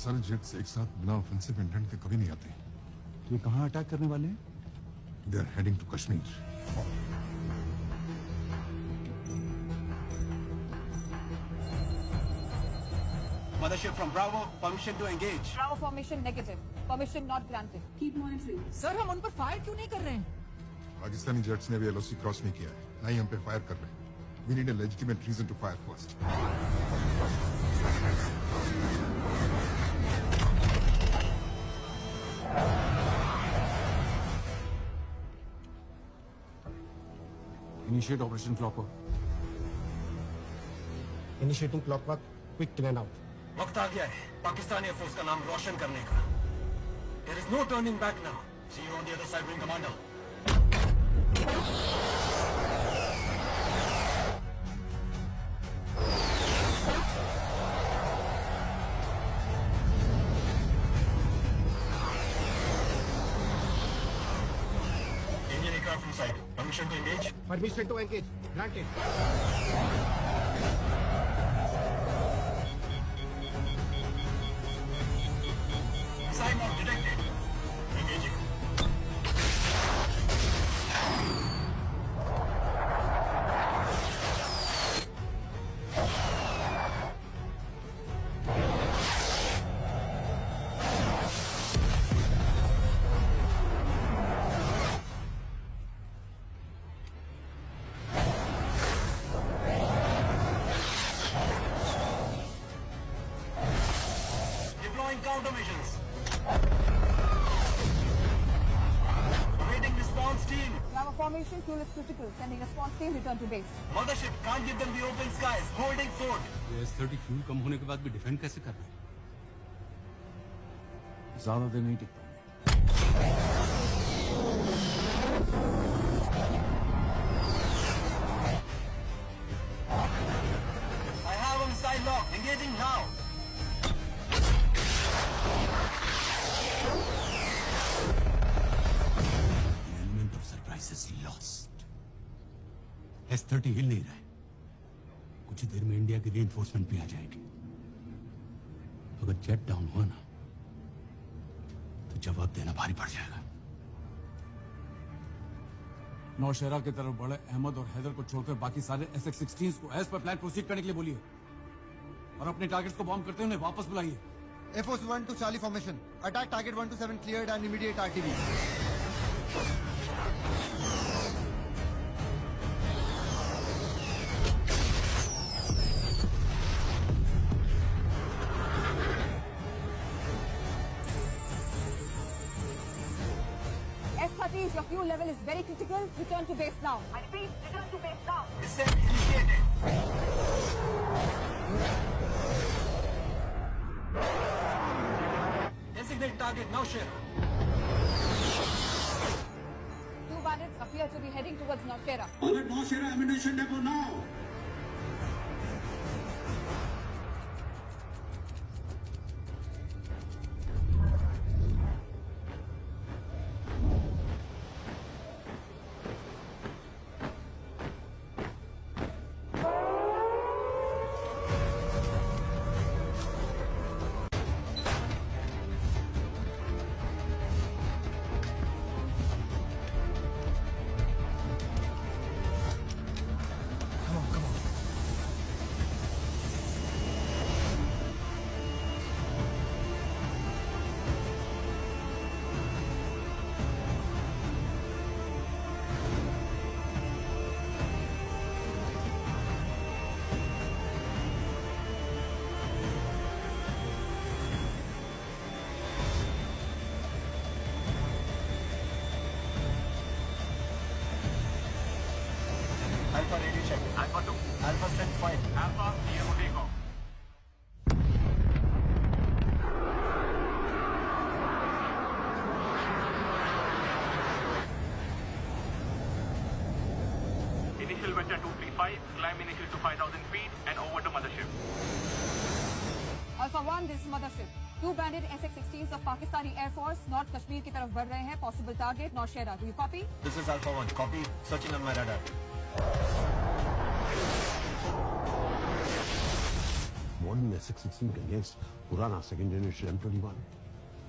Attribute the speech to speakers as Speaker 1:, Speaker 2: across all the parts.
Speaker 1: सारे जेट्स एक साथ बिना ऑफेंसिव इंटेंट के कभी नहीं आते।
Speaker 2: तो ये कहाँ अटैक करने वाले हैं?
Speaker 1: They are heading to Kashmir.
Speaker 3: Mothership from Bravo, permission to engage.
Speaker 4: Bravo formation negative. Permission not granted.
Speaker 5: Keep monitoring.
Speaker 6: Sir हम उन पर फायर क्यों नहीं कर रहे हैं?
Speaker 1: पाकिस्तानी जेट्स ने भी एलओसी क्रॉस नहीं किया है, ना ही हम पे फायर कर रहे हैं। We need a legitimate reason to fire first.
Speaker 2: Initiate operation Clockwork.
Speaker 7: Initiating Clockwork. Quick in and out.
Speaker 3: वक्त आ गया है पाकिस्तानी एयरफोर्स का नाम रोशन करने का। There is no turning back now. See you on the other side, Wing Commander. Indian aircraft in sight. Permission to engage.
Speaker 7: Permission to engage. Granted.
Speaker 3: Missile mark detected. Engaging. Deploying countermeasures. Awaiting response team.
Speaker 4: Bravo formation fuel is critical. Sending response team return to base.
Speaker 3: Mothership can't give them the open skies. Holding fort.
Speaker 2: ये S-30 fuel कम होने के बाद भी defend कैसे कर रहे हैं? ज्यादा देर नहीं टिक पाएंगे।
Speaker 3: I have a missile lock. Engaging now.
Speaker 2: The element of surprise is lost. S-30 हिल नहीं रहा है। कुछ ही देर में इंडिया की रीइंफोर्समेंट भी आ जाएगी। अगर जेट डाउन हुआ ना तो जवाब देना भारी पड़ जाएगा। नौशहरा की तरफ बढ़े अहमद और हैदर को छोड़कर बाकी सारे SX-16s को एज पर प्लान प्रोसीड करने के लिए बोलिए और अपने टारगेट्स को बॉम्ब करते हुए उन्हें वापस बुलाइए।
Speaker 8: Air Force 1 to Charlie formation. Attack target 127 cleared and immediate RTB.
Speaker 4: S-30s, your fuel level is very critical. Return to base now. I repeat, return to base now.
Speaker 3: Descent initiated. Designate target now, Sheriff.
Speaker 4: Two bandits appear to be heading towards Nowshera.
Speaker 9: Alert Nowshera ammunition depot now. Alpha radio check. Alpha 2. Alpha strength 5. Alpha, DMO takeoff.
Speaker 10: Initial vector 235, climb initial to 5,000 feet and over to mothership.
Speaker 4: Alpha 1, this is Mothership. Two bandit SX-16s of Pakistani Air Force North Kashmir की तरफ बढ़ रहे हैं. Possible target Nowshera. Do you copy?
Speaker 3: This is Alpha 1. Copy. Searching on my radar.
Speaker 5: modern SX-16 against Purana second generation M21.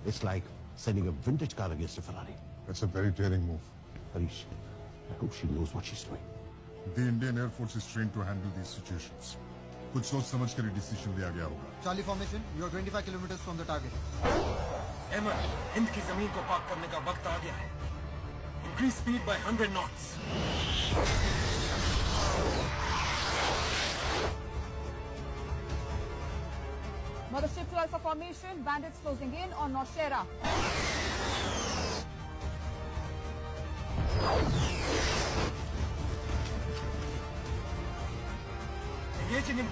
Speaker 5: It's like sending a vintage car against a Ferrari.
Speaker 1: That's a very daring move.
Speaker 5: Harish, I hope she knows what she's doing.
Speaker 1: The Indian Air Force is trained to handle these situations. कुछ सोच समझ कर decision लिया गया होगा.
Speaker 8: Charlie formation, you are 25 kilometers from the target.
Speaker 3: Ahmad, Hind की जमीन को पाक करने का वक्त आ गया है. Increase speed by 100 knots.
Speaker 4: Mothership to Alpha formation. Bandits closing in on Naushera.
Speaker 3: Engaging in